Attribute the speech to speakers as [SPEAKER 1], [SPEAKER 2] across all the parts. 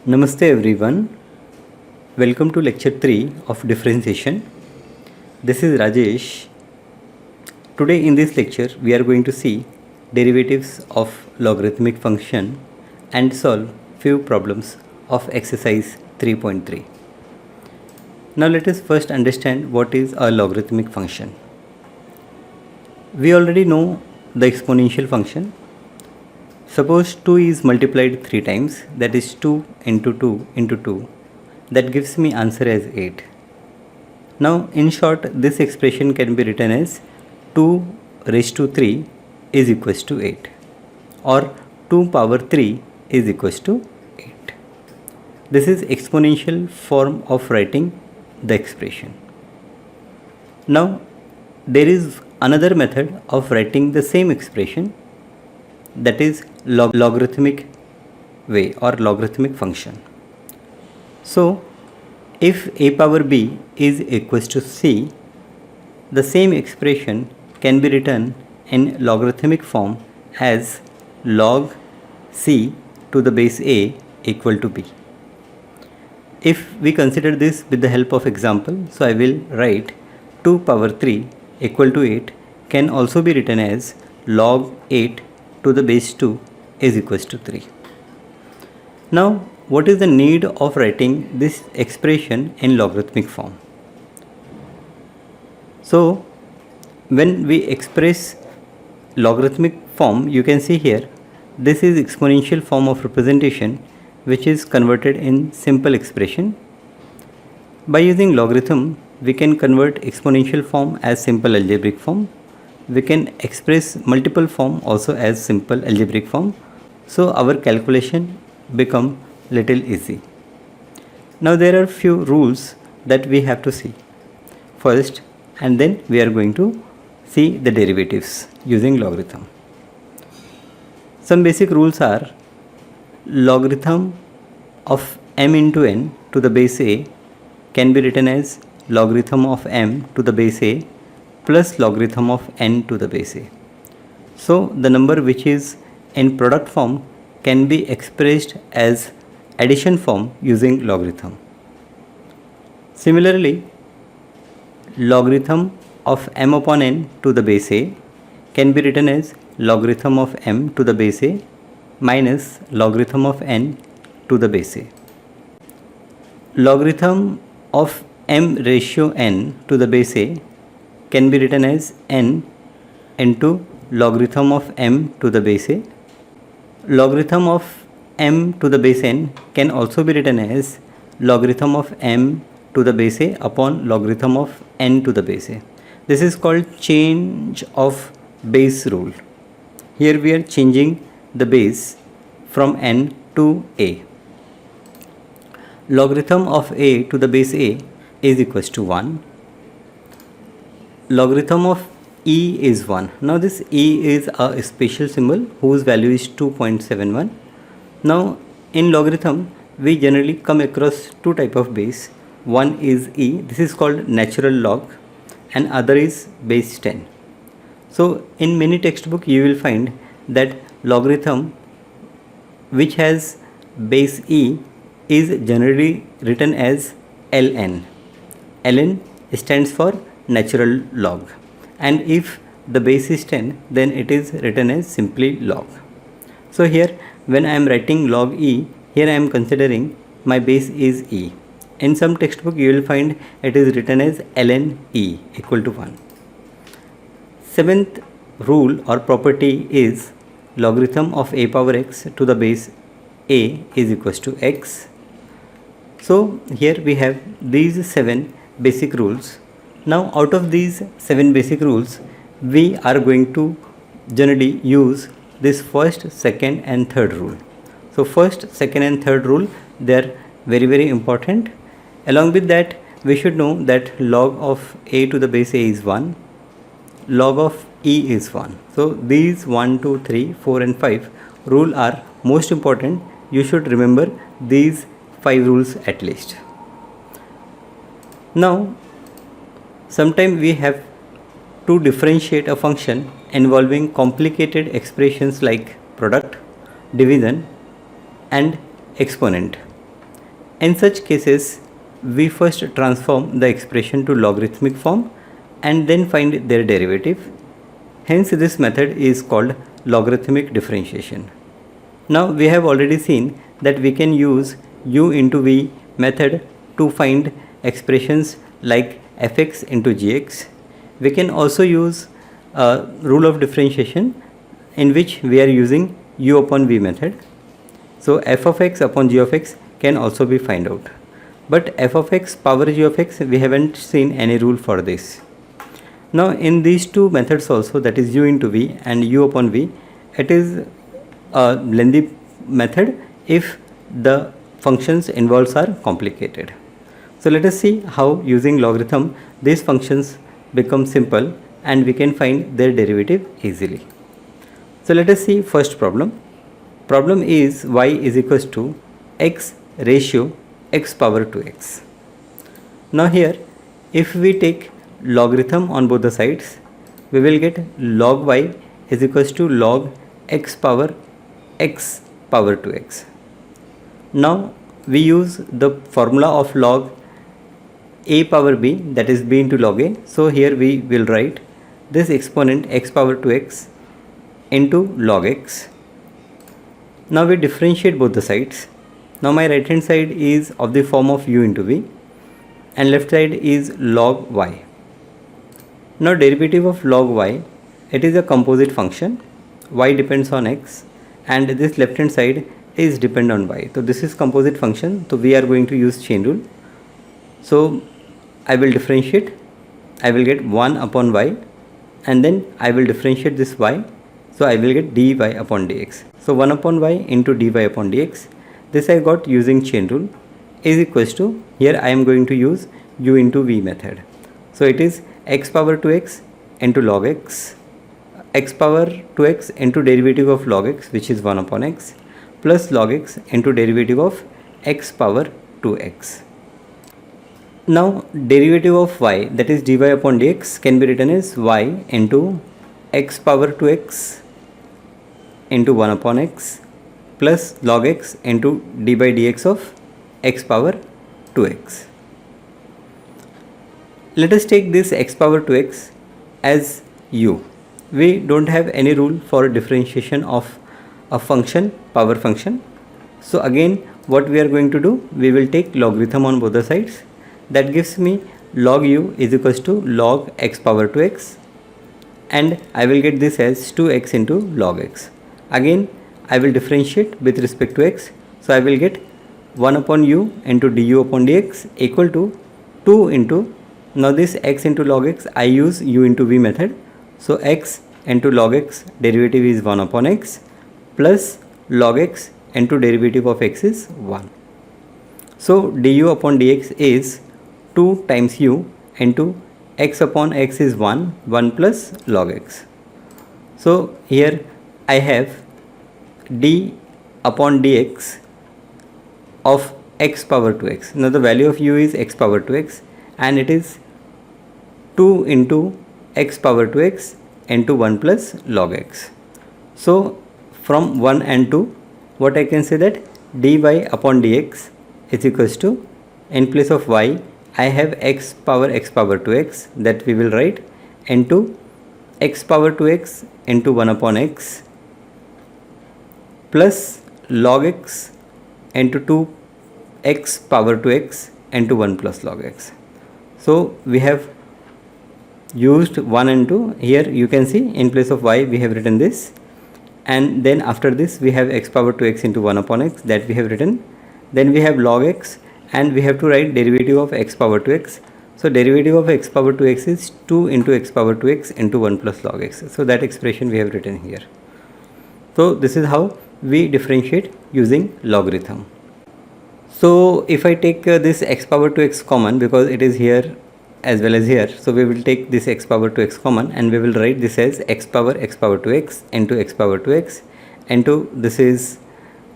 [SPEAKER 1] Namaste everyone. Welcome to lecture 3 of differentiation. This is Rajesh. Today in this lecture we are going to see derivatives of logarithmic function and solve few problems of exercise 3.3. Now let us first understand what is a logarithmic function. We already know the exponential function. Suppose 2 is multiplied 3 times, that is 2 into 2 into 2, that gives me answer as 8. Now in short, this expression can be written as 2 raised to 3 is equals to 8, or 2 power 3 is equals to 8. This is exponential form of writing the expression. Now there is another method of writing the same expression, that is logarithmic way or logarithmic function. So if a power b is equals to c, the same expression can be written in logarithmic form as log c to the base a equal to b. If we consider this with the help of example, so I will write 2 power 3 equal to 8 can also be written as log 8 to the base 2 is equals to 3. Now what is the need of writing this expression in logarithmic form? So when we express logarithmic form, you can see here this is exponential form of representation which is converted in simple expression. By using logarithm we can convert exponential form as simple algebraic form. We can express multiple form also as simple algebraic form, so our calculation become little easy. Now there are few rules that we have to see first, and then we are going to see the derivatives using logarithm. Some basic rules are: logarithm of m into n to the base a can be written as logarithm of m to the base a plus logarithm of n to the base a. So the number which is in product form can be expressed as addition form using logarithm. Similarly, logarithm of m upon n to the base a can be written as logarithm of m to the base a minus logarithm of n to the base a. Logarithm of m ratio n to the base a can be written as n into logarithm of m to the base a. Logarithm of m to the base n can also be written as logarithm of m to the base a upon logarithm of n to the base a. This is called change of base rule. Here we are changing the base from n to a. Logarithm of a to the base a is equals to 1. Logarithm of e is 1. Now this e is a special symbol whose value is 2.71. Now in logarithm we generally come across two type of base. One is e, this is called natural log, and other is base 10. So in many textbook you will find that logarithm which has base e is generally written as ln. ln stands for natural log, and if the base is 10 then it is written as simply log. So here when I am writing log e, here I am considering my base is e. In some textbook you will find it is written as ln e equal to 1. Seventh rule or property is logarithm of a power x to the base a is equals to x. So here we have these 7 basic rules. Now out of these 7 basic rules, we are going to generally use this first, second and third rule. So first, second and third rule, they are very important. Along with that, we should know that log of a to the base a is 1, log of e is 1. So these 1, 2, 3, 4 and 5 rule are most important. You should remember these 5 rules at least. Now sometimes we have to differentiate a function involving complicated expressions like product, division and exponent. In such cases, we first transform the expression to logarithmic form and then find their derivative. Hence, this method is called logarithmic differentiation. Now, we have already seen that we can use u into v method to find expressions like fx into gx. We can also use a rule of differentiation in which we are using u upon v method. So f of x upon g of x can also be found out. But f of x power g of x, we haven't seen any rule for this. Now in these two methods also, that is u into v and u upon v, it is a lengthy method if the functions involved are complicated. So let us see how using logarithm these functions become simple and we can find their derivative easily. So let us see first problem. Problem is y is equals to x ratio x power 2x. Now here, if we take logarithm on both the sides, we will get log y is equals to log x power 2x. Now we use the formula of log a power b, that is b into log a. So here we will write this exponent x power 2x into log x. Now we differentiate both the sides. Now my right hand side is of the form of u into v and left side is log y. Now derivative of log y, it is a composite function. Y depends on x and this left hand side is depend on y. So this is composite function. So we are going to use chain rule. So I will differentiate. I will get 1 upon y and then I will differentiate this y. So I will get dy upon dx. So 1 upon y into dy upon dx. This I got using chain rule is equals to, here I am going to use u into v method. So it is x power 2x into log x, x power 2x into derivative of log x, which is 1 upon x, plus log x into derivative of x power 2x. Now derivative of y, that is dy upon dx, can be written as y into x power 2x into 1 upon x plus log x into d by dx of x power 2x. Let us take this x power 2x as u. We don't have any rule for differentiation of a function, power function. So again, what we are going to do, we will take logarithm on both the sides. That gives me log u is equals to log x power 2x and I will get this as 2x into log x. Again, I will differentiate with respect to x. So I will get 1 upon u into du upon dx equal to 2 into, now this x into log x, I use u into v method. So x into log x derivative is 1 upon x plus log x into derivative of x is 1. So du upon dx is 2 times u into x upon x is 1 plus log x. So here I have d upon dx of x power 2x. Now the value of u is x power 2x and it is 2 into x power 2x into 1 plus log x. So from 1 and 2, what I can say that dy upon dx is equals to, in place of y, I have x power 2x, that we will write into x power 2x into 1 upon x plus log x into 2x power 2x into 1 plus log x. So we have used 1 and 2. Here you can see in place of y we have written this, and then after this we have x power 2x into 1 upon x, that we have written. Then we have log x and we have to write derivative of x power 2x. So derivative of x power 2x is 2 into x power 2x into 1 plus log x. So that expression we have written here. So this is how we differentiate using logarithm. So if I take this x power 2x common, because it is here as well as here, so we will take this x power 2x common and we will write this as x power 2x into x power 2x into, this is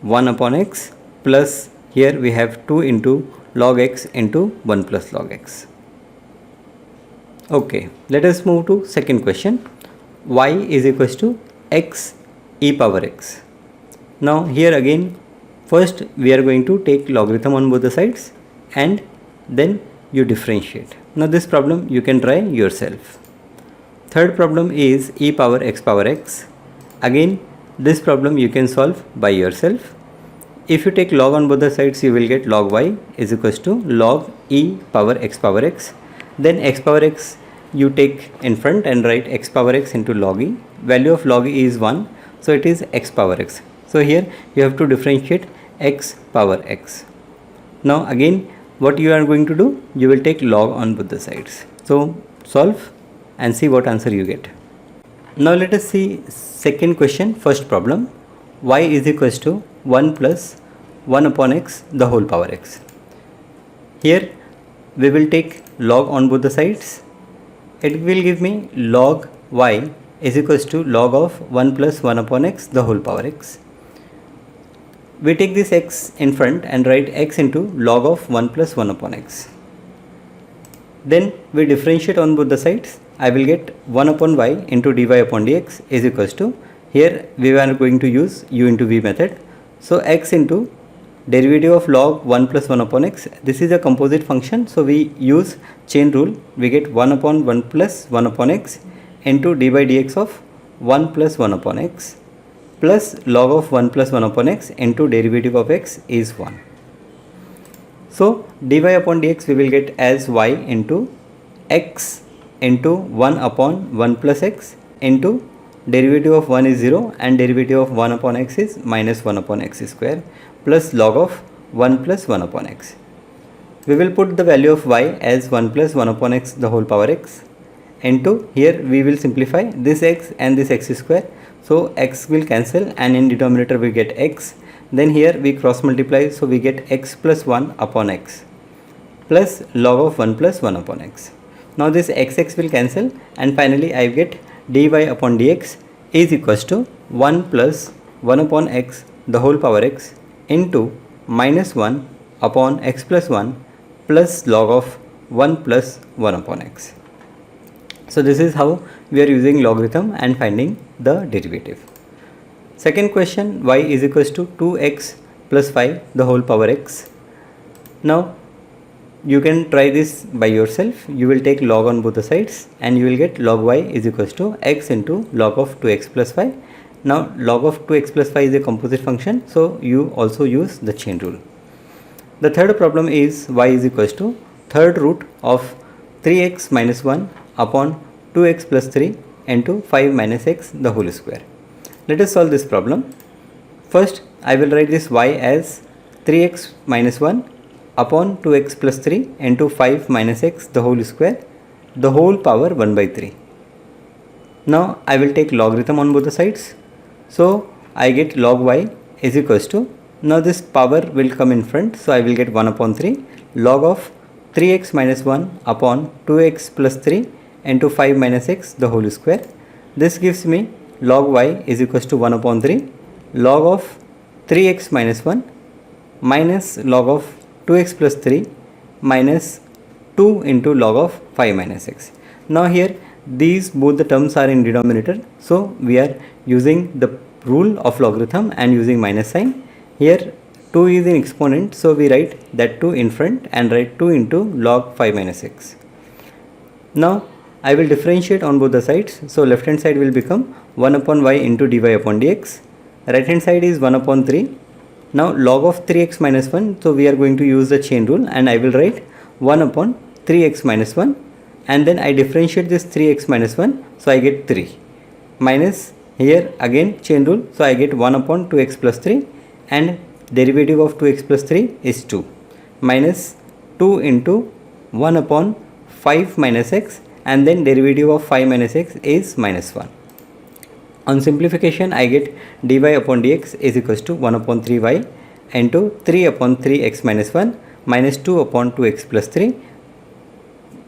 [SPEAKER 1] 1 upon x plus, here we have 2 into log x into 1 plus log x. Okay, let us move to second question. Y is equals to x e power x. Now here again, first we are going to take logarithm on both the sides and then you differentiate. Now this problem you can try yourself. Third problem is e power x. Again this problem you can solve by yourself. If you take log on both the sides, you will get log y is equals to log e power x. Then x power x you take in front and write x power x into log e. Value of log e is 1, so it is x power x. So here you have to differentiate x power x. Now again what you are going to do, you will take log on both the sides. So solve and see what answer you get. Now let us see second question, first problem. Y is equals to 1 plus 1 upon x the whole power x. Here we will take log on both the sides. It will give me log y is equals to log of 1 plus 1 upon x the whole power x. We take this x in front and write x into log of 1 plus 1 upon x. Then we differentiate on both the sides. I will get 1 upon y into dy upon dx is equals to, here we are going to use u into v method. So x into derivative of log 1 plus 1 upon x. This is a composite function, so we use chain rule. We get 1 upon 1 plus 1 upon x into d by dx of 1 plus 1 upon x plus log of 1 plus 1 upon x into derivative of x is 1. So dy upon dx we will get as y into x into 1 upon 1 plus x into derivative of 1 is 0 and derivative of 1 upon x is minus 1 upon x square plus log of 1 plus 1 upon x. We will put the value of y as 1 plus 1 upon x the whole power x into, here we will simplify this x and this x square. So x will cancel and in denominator we get x. Then here we cross multiply, so we get x plus 1 upon x plus log of 1 plus 1 upon x. Now this x will cancel and finally I get dy upon dx is equals to 1 plus 1 upon x the whole power x into minus 1 upon x plus 1 plus log of 1 plus 1 upon x. So this is how we are using logarithm and finding the derivative. Second question, y is equals to 2x plus 5 the whole power x. Now you can try this by yourself. You will take log on both the sides and you will get log y is equals to x into log of 2x plus 5. Now log of 2x plus 5 is a composite function, so you also use the chain rule. The third problem is y is equals to third root of 3x minus 1 upon 2x plus 3 into 5 minus x the whole square. Let us solve this problem. First I will write this y as 3x minus 1 upon 2x plus 3 into 5 minus x the whole square the whole power 1 by 3. Now I will take logarithm on both the sides. So I get log y is equals to, now this power will come in front, so I will get 1 upon 3 log of 3x minus 1 upon 2x plus 3 into 5 minus x the whole square. This gives me log y is equals to 1 upon 3 log of 3x minus 1 minus log of 2x plus 3 minus 2 into log of 5 minus x. Now here these both the terms are in denominator, so we are using the rule of logarithm and using minus sign. Here 2 is in exponent, so we write that 2 in front and write 2 into log 5 minus x. Now I will differentiate on both the sides, so left hand side will become 1 upon y into dy upon dx, right hand side is 1 upon 3. Now log of 3x minus 1, so we are going to use the chain rule and I will write 1 upon 3x minus 1 and then I differentiate this 3x minus 1, so I get 3 minus, here again chain rule, so I get 1 upon 2x plus 3 and derivative of 2x plus 3 is 2 minus 2 into 1 upon 5 minus x and then derivative of 5 minus x is minus 1. On simplification I get dy upon dx is equals to 1 upon 3y into 3 upon 3x minus 1 minus 2 upon 2x plus 3.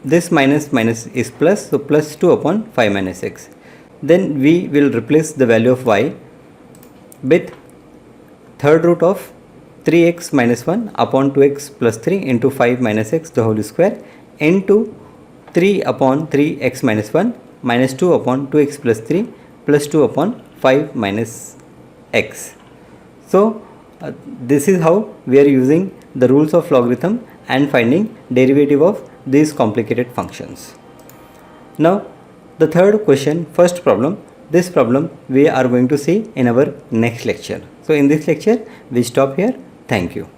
[SPEAKER 1] This minus is plus, so plus 2 upon 5 minus x. Then we will replace the value of y with third root of 3x minus 1 upon 2x plus 3 into 5 minus x the whole square into 3 upon 3x minus 1 minus 2 upon 2x plus 3 plus 2 upon 5 minus x. So This is how we are using the rules of logarithm and finding derivative of these complicated functions. Now the third question, first problem, this problem we are going to see in our next lecture. So in this lecture we stop here. Thank you.